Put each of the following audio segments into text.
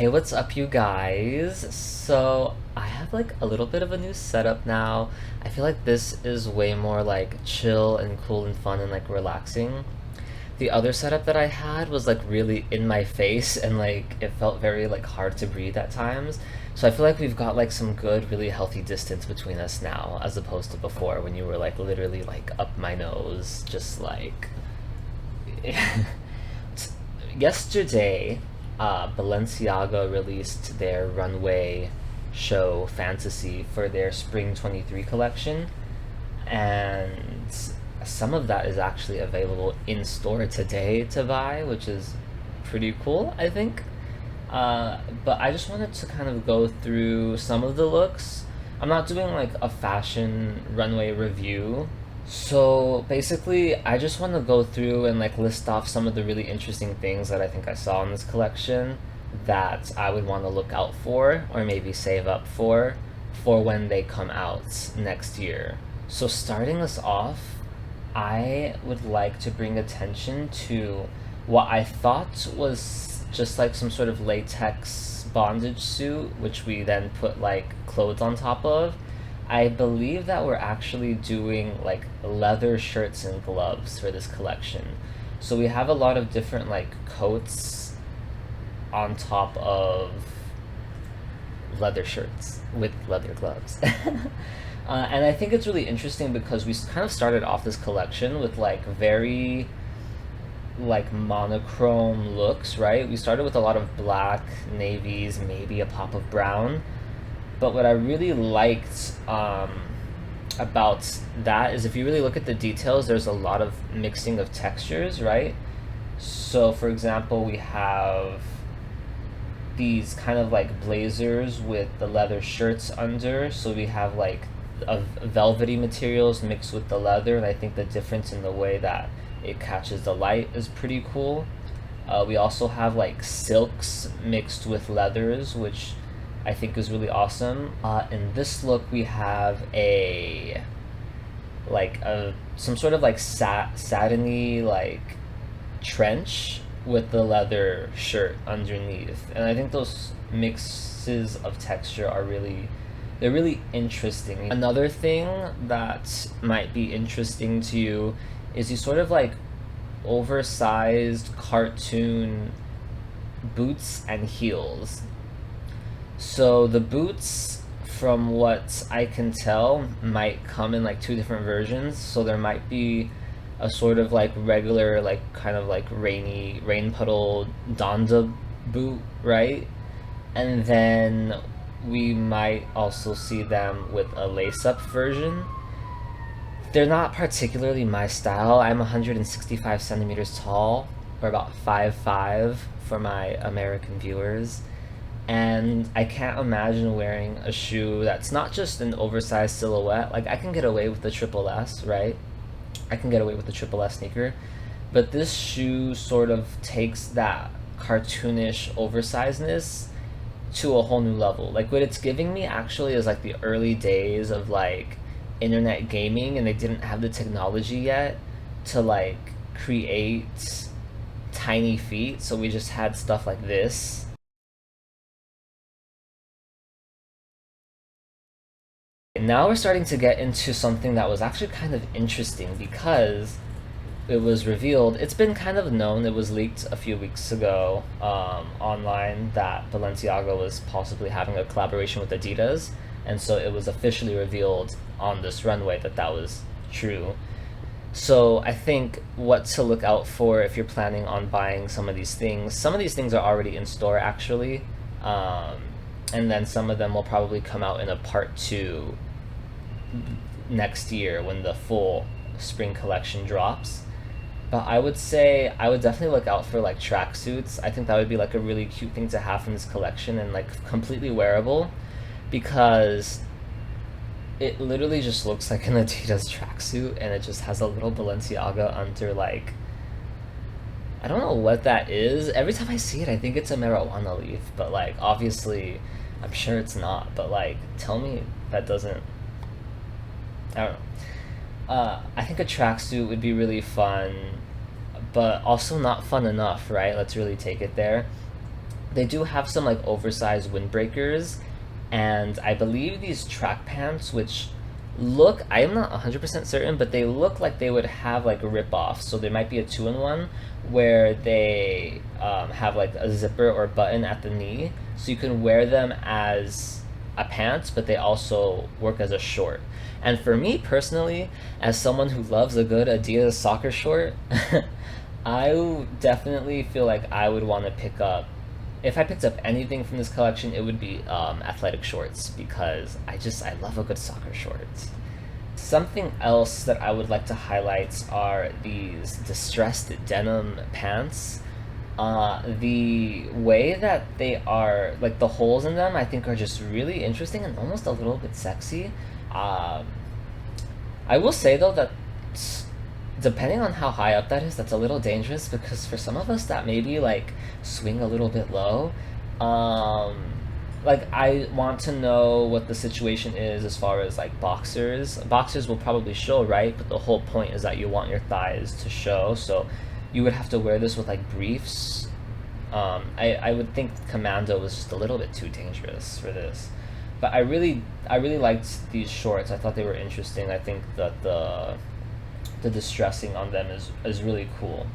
Hey, what's up, you guys? So, I have like a little bit of a new setup now. I feel like this is way more like chill and cool and fun and like relaxing. The other setup that I had was like really in my face and like it felt very like hard to breathe at times. So I feel like we've got like some good, really healthy distance between us now, as opposed to before when you were like literally like up my nose, just like yesterday, Balenciaga released their runway show Fantasy for their Spring 23 collection, and some of that is actually available in store today to buy, which is pretty cool, I think. But I just wanted to kind of go through some of the looks. I'm not doing like a fashion runway review. So basically, I just want to go through and like list off some of the really interesting things that I think I saw in this collection that I would want to look out for or maybe save up for when they come out next year. So starting us off, I would like to bring attention to what I thought was just like some sort of latex bondage suit, which we then put like clothes on top of. I believe that we're actually doing like leather shirts and gloves for this collection. So we have a lot of different like coats on top of leather shirts with leather gloves. And I think it's really interesting because we kind of started off this collection with like very like monochrome looks, right? We started with a lot of black, navies, maybe a pop of brown. But what I really liked about that is if you really look at the details, there's a lot of mixing of textures, right? So, for example, we have these kind of like blazers with the leather shirts under. So we have like velvety materials mixed with the leather, and I think the difference in the way that it catches the light is pretty cool. We also have like silks mixed with leathers, which I think is really awesome. In this look, we have a like a some sort of like satiny like trench with the leather shirt underneath, and I think those mixes of texture are they're really interesting. Another thing that might be interesting to you is these sort of like oversized cartoon boots and heels. So the boots, from what I can tell, might come in like two different versions. So there might be a sort of like regular, like kind of like rain puddle Donda boot, right? And then we might also see them with a lace up version. They're not particularly my style. I'm 165 centimeters tall, or about 5'5" for my American viewers. And I can't imagine wearing a shoe that's not just an oversized silhouette. Like, I can get away with the triple S, right? I can get away with the triple S sneaker. But this shoe sort of takes that cartoonish oversizedness to a whole new level. Like, what it's giving me actually is like the early days of like internet gaming, and they didn't have the technology yet to like create tiny feet. So we just had stuff like this. Now we're starting to get into something that was actually kind of interesting because it was revealed, it's been kind of known, it was leaked a few weeks ago online that Balenciaga was possibly having a collaboration with Adidas, and so it was officially revealed on this runway that that was true. So I think what to look out for if you're planning on buying some of these things are already in store actually, um, and then some of them will probably come out in a part two next year when the full spring collection drops. But I would say I would definitely look out for like tracksuits. I think that would be like a really cute thing to have in this collection and like completely wearable because it literally just looks like an Adidas tracksuit and it just has a little Balenciaga under like I don't know what that is. Every time I see it, I think it's a marijuana leaf, but like obviously I'm sure it's not. But like tell me that doesn't I don't know. I think a tracksuit would be really fun, but also not fun enough, right? Let's really take it there. They do have some like oversized windbreakers, and I believe these track pants, which look, I am not 100% certain, but they look like they would have like a rip off. So there might be a two in one where they have like a zipper or button at the knee, so you can wear them as a pant, but they also work as a short. And for me personally, as someone who loves a good Adidas soccer short, I definitely feel like I would want to pick up, if I picked up anything from this collection, it would be athletic shorts, because I love a good soccer short. Something else that I would like to highlight are these distressed denim pants. The way that they are, like the holes in them, I think are just really interesting and almost a little bit sexy. Um, I will say though that depending on how high up that is, that's a little dangerous, because for some of us that maybe like swing a little bit low. Um, like I want to know what the situation is as far as like boxers. Boxers will probably show, right? But the whole point is that you want your thighs to show, so you would have to wear this with like briefs. I would think commando was just a little bit too dangerous for this. But I really liked these shorts. I thought they were interesting. I think that the distressing on them is really cool.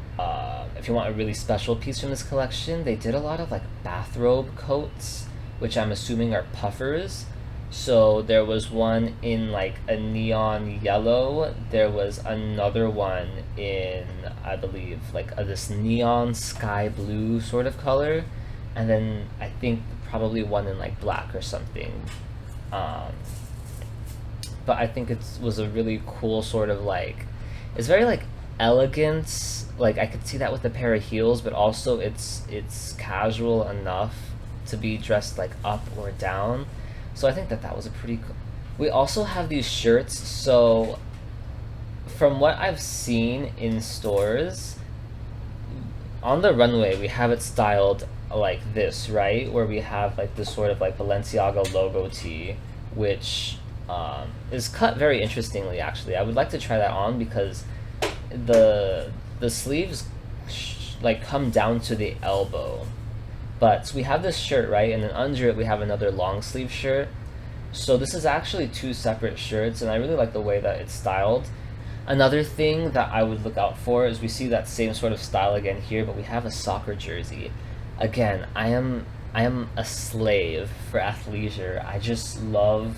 If you want a really special piece from this collection, they did a lot of like bathrobe coats, which I'm assuming are puffers. So there was one in like a neon yellow. There was another one in, I believe, like this neon sky blue sort of color, and then I think probably one in like black or something. Um, but I think it was a really cool sort of like, it's very like elegant. Like I could see that with a pair of heels, but also it's casual enough to be dressed like up or down. So I think that that was a pretty cool. We also have these shirts. So from what I've seen in stores, on the runway we have it styled like this, right? Where we have like this sort of like Balenciaga logo tee, which is cut very interestingly. Actually, I would like to try that on, because the sleeves like come down to the elbow. But so we have this shirt, right, and then under it we have another long sleeve shirt. So this is actually two separate shirts, and I really like the way that it's styled. Another thing that I would look out for is we see that same sort of style again here, but we have a soccer jersey. Again, I am a slave for athleisure. I just love,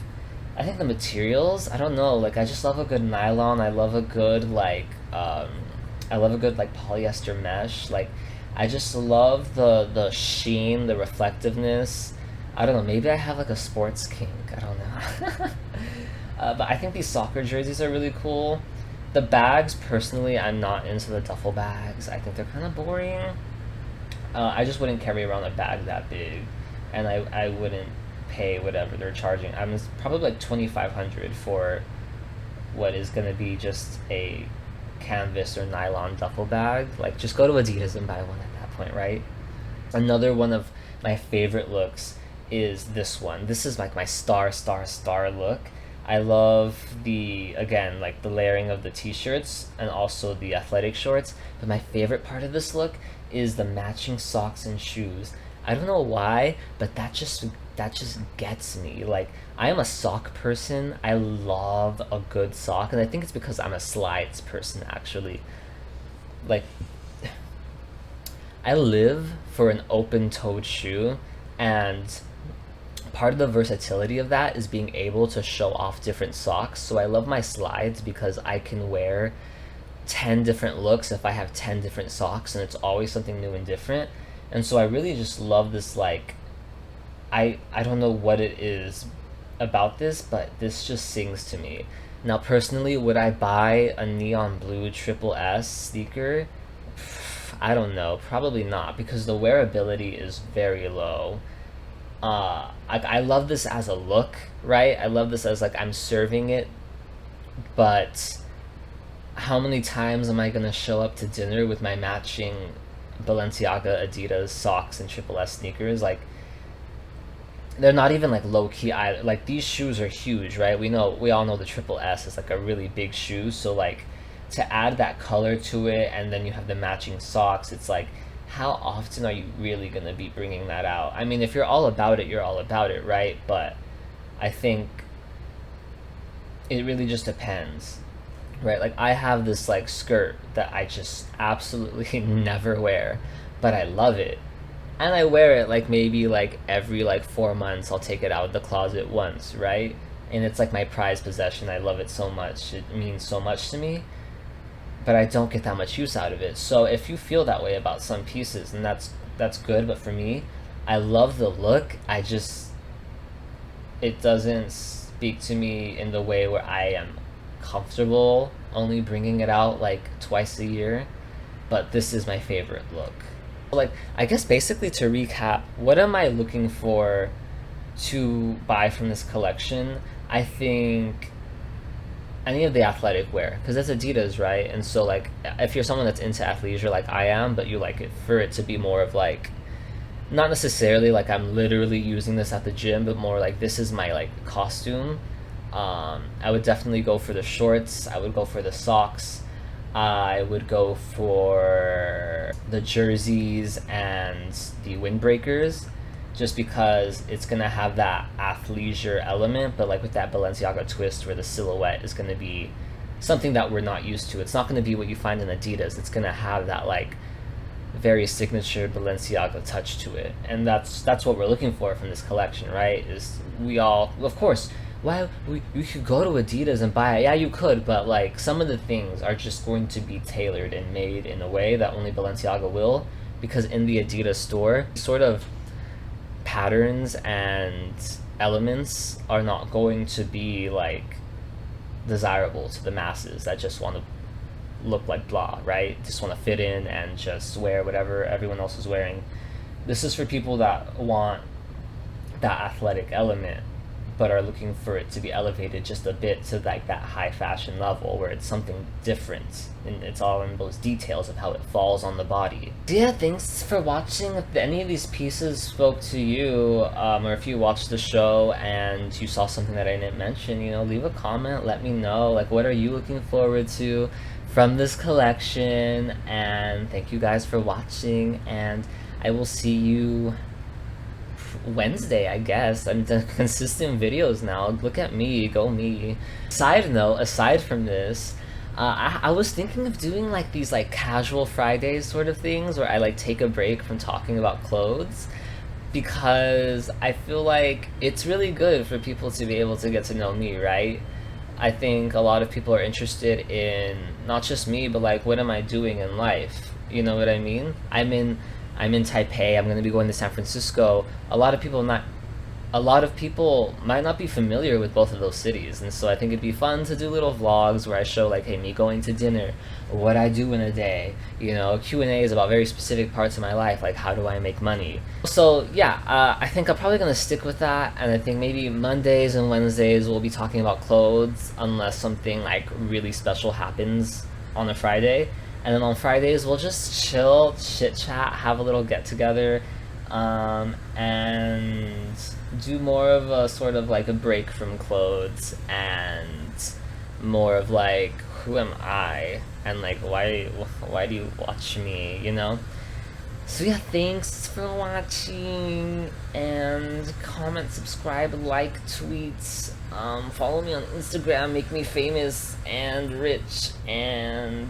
I think the materials, I don't know, like I just love a good nylon. I love a good I love a good like polyester mesh. Like I just love the sheen, the reflectiveness. I don't know, maybe I have like a sports kink. I don't know. But I think these soccer jerseys are really cool. The bags, personally, I'm not into the duffel bags. I think they're kind of boring. I just wouldn't carry around a bag that big, and I wouldn't pay whatever they're charging. I'm probably like 2,500 for what is gonna be just a canvas or nylon duffel bag. Like just go to Adidas and buy one at that point, right? Another one of my favorite looks is this one. This is like my star look. I love the, again, like the layering of the t-shirts and also the athletic shorts, but my favorite part of this look is the matching socks and shoes. I don't know why, but that just gets me. Like I am a sock person. I love a good sock, and I think it's because I'm a slides person actually. Like I live for an open-toed shoe, and part of the versatility of that is being able to show off different socks. So I love my slides because I can wear 10 different looks if I have 10 different socks, and it's always something new and different. And so I really just love this, like I don't know what it is about this, but this just sings to me. Now personally, would I buy a neon blue triple S sneaker? I don't know, probably not, because the wearability is very low. I love this as a look, right? I love this as like I'm serving it, but how many times am I gonna show up to dinner with my matching Balenciaga, Adidas socks and triple S sneakers? Like they're not even like low key either. Like these shoes are huge, right? We all know the triple S is like a really big shoe, so like to add that color to it and then you have the matching socks, it's like how often are you really going to be bringing that out? I mean, if you're all about it, you're all about it, right? But I think it really just depends, right? Like, I have this like skirt that I just absolutely never wear, but I love it. And I wear it like maybe like every like 4 months. I'll take it out of the closet once, right? And it's like my prized possession. I love it so much. It means so much to me, but I don't get that much use out of it. So if you feel that way about some pieces, and that's good, but for me, I love the look. I just, it doesn't speak to me in the way where I am comfortable only bringing it out like twice a year. But this is my favorite look. Like, I guess basically to recap, what am I looking for to buy from this collection? I think any of the athletic wear, because it's Adidas, right? And so like, if you're someone that's into athleisure like I am, but you like it for it to be more of like, not necessarily like I'm literally using this at the gym, but more like this is my like costume. I would definitely go for the shorts. I would go for the socks. I would go for the jerseys and the windbreakers, just because it's gonna have that athleisure element, but like with that Balenciaga twist where the silhouette is gonna be something that we're not used to. It's not gonna be what you find in Adidas. It's gonna have that like very signature Balenciaga touch to it, and that's what we're looking for from this collection, right? Is we all, of course, why we could go to Adidas and buy it. Yeah, you could, but like some of the things are just going to be tailored and made in a way that only Balenciaga will, because in the Adidas store, sort of patterns and elements are not going to be like desirable to the masses that just want to look like blah, right? Just want to fit in and just wear whatever everyone else is wearing. This is for people that want that athletic element, but are looking for it to be elevated just a bit to like that high fashion level where it's something different and it's all in those details of how it falls on the body. So yeah, thanks for watching. If any of these pieces spoke to you, or if you watched the show and you saw something that I didn't mention, you know, leave a comment, let me know, like, what are you looking forward to from this collection? And thank you guys for watching, and I will see you Wednesday, I guess. I'm doing consistent videos now. Look at me, go me. Side note, aside from this, I was thinking of doing like these like casual Fridays sort of things where I like take a break from talking about clothes, because I feel like it's really good for people to be able to get to know me, right? I think a lot of people are interested in not just me, but like, what am I doing in life? You know what I mean? I'm in Taipei. I'm going to be going to San Francisco. A lot of people might not be familiar with both of those cities, and so I think it'd be fun to do little vlogs where I show like, hey, me going to dinner, or what I do in a day. You know, Q&As about very specific parts of my life, like how do I make money. So yeah, I think I'm probably gonna stick with that, and I think maybe Mondays and Wednesdays we'll be talking about clothes, unless something like really special happens on a Friday. And then on Fridays we'll just chill, chit chat, have a little get together, and do more of a sort of like a break from clothes, and more of like, who am I, and like, why do you watch me, you know? So yeah, thanks for watching, and comment, subscribe, like, tweet, follow me on Instagram, make me famous and rich, and